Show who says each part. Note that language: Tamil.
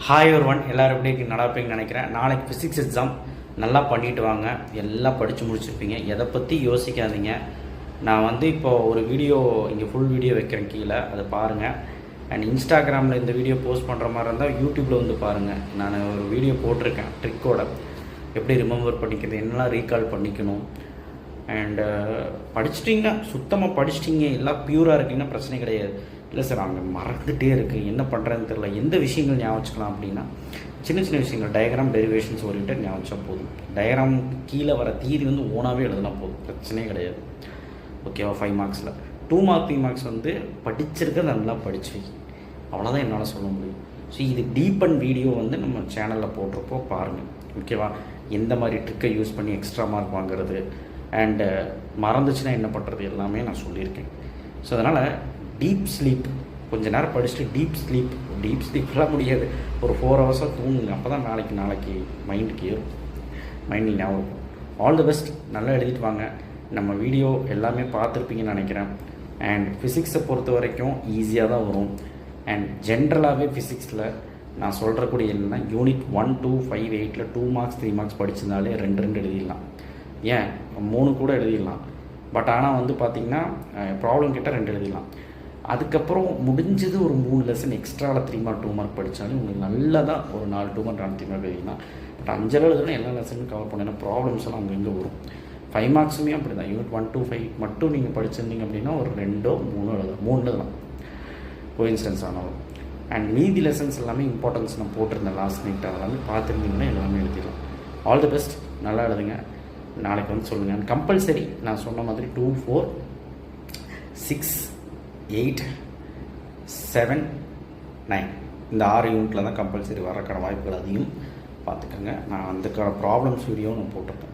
Speaker 1: ஹாய் ஒருவன் எல்லோரும் எப்படி நல்லா இருப்பீங்கன்னு நினைக்கிறேன். நாளைக்கு ஃபிசிக்ஸ் எக்ஸாம் நல்லா பண்ணிட்டு வாங்க. எல்லாம் படித்து முடிச்சிருப்பீங்க. எதை பற்றி யோசிக்காதீங்க. நான் இப்போது ஒரு வீடியோ இங்கே ஃபுல் வீடியோ வைக்கிறேன், கீழே அதை பாருங்கள். அண்ட் இன்ஸ்டாகிராமில் இந்த வீடியோ போஸ்ட் பண்ணுற மாதிரி இருந்தால் யூடியூப்பில் பாருங்கள். நான் ஒரு வீடியோ போட்டிருக்கேன் ட்ரிக்கோட, எப்படி ரிமெம்பர் பண்ணிக்கிறது, என்னெல்லாம் ரீகால் பண்ணிக்கணும். அண்டு படிச்சிட்டிங்கன்னா சுத்தமாக படிச்சிட்டிங்க, எல்லாம் ப்யூராக இருக்கீங்கன்னா பிரச்சனை கிடையாது. இல்லை சார் அங்கே மறந்துகிட்டே இருக்குது, என்ன பண்ணுறதுன்னு தெரியல, எந்த விஷயங்கள் ஞாபகம் வச்சுக்கலாம் அப்படின்னா சின்ன சின்ன விஷயங்கள், டயக்ராம் டெரிவேஷன்ஸ் ஓரியன்ட் ஞாபகம் வச்சா போதும். டயக்ராம் கீழே வர தீரி ஓனாகவே எழுதுனா போதும், பிரச்சனையே கிடையாது. ஓகேவா? 5 மார்க்ஸில் 2 மார்க் 3 மார்க்ஸ் படிச்சிருக்க நல்லா படிச்சு வை, அவ்வளோதான் என்னால் சொல்ல முடியும். ஸோ இது டீப் அண்ட் வீடியோ நம்ம சேனலில் போட்டிருப்போ பாருங்கள். ஓகேவா? எந்த மாதிரி ட்ரிக்கை யூஸ் பண்ணி எக்ஸ்ட்ரா மார்க் வாங்குறது அண்டு மறந்துச்சுன்னா என்ன பண்ணுறது எல்லாமே நான் சொல்லியிருக்கேன். ஸோ அதனால் டீப் ஸ்லீப், கொஞ்சம் நேரம் படிச்சுட்டு டீப் ஸ்லீப்லாம் முடியாது, ஒரு 4 ஹவர்ஸாக தூங்குங்க. அப்போ தான் நாளைக்கு மைண்டுக்கு ஏறும், மைண்டில் ஞாபகம். ஆல் தி பெஸ்ட், நல்லா எழுதிட்டு வாங்க. நம்ம வீடியோ எல்லாமே பார்த்துருப்பீங்கன்னு நினைக்கிறேன். அண்ட் ஃபிசிக்ஸை பொறுத்த வரைக்கும் ஈஸியாக தான் வரும். அண்ட் ஜென்ரலாகவே ஃபிசிக்ஸில் நான் சொல்கிறக்கூடிய என்னென்னா யூனிட் 1, 2, 5, 8 2 மார்க்ஸ் 3 மார்க்ஸ் படிச்சிருந்தாலே 2 எழுதிடலாம், ஏன் 3 கூட எழுதிடலாம். பட் ஆனால் பார்த்திங்கன்னா ப்ராப்ளம் கிட்ட 2 எழுதிடலாம். அதுக்கப்புறம் முடிஞ்சது ஒரு 3 லெசன் எக்ஸ்ட்ராவில் 3 மார்க் 2 மார்க் படித்தாலும் உங்களுக்கு நல்லா தான் ஒரு 4 2 மார்க் 4 3 மார்க் எழுதிக்கலாம். பட் 5 எழுதுனா எல்லா லெசனும் கவர் பண்ணேன்னா ப்ராப்ளம்ஸ் எல்லாம் அங்கங்கே வரும். 5 மார்க்ஸுமே அப்படி தான். யூனிட் 1 to 5 மட்டும் நீங்கள் படிச்சிருந்தீங்க அப்படின்னா ஒரு 2 3 எழுதலாம், 3 எழுதலாம் கோஇன்சிடென்ஸ் ஆனாலும். அண்ட் மீதி லெசன்ஸ் எல்லாமே இம்பார்ட்டன்ஸ் நான் போட்டிருந்தேன் லாஸ்ட் நைட், அதெல்லாமே பார்த்துருந்தீங்கன்னா எல்லாமே எழுதிடலாம். ஆல் தி பெஸ்ட், நல்லா எழுதுங்க. நாளைக்கு சொல்லுங்கள். கம்பல்சரி நான் சொன்ன மாதிரி 2, 4, 6, 8, 7, 9 இந்த 6 யூனிட்டில் தான் கம்பல்சரி வரக்கான வாய்ப்புகள் அதிகம். பார்த்துக்கோங்க. நான் அதுக்கான ப்ராப்ளம்ஸ் வீடியோ நான் போட்டிருக்கேன்.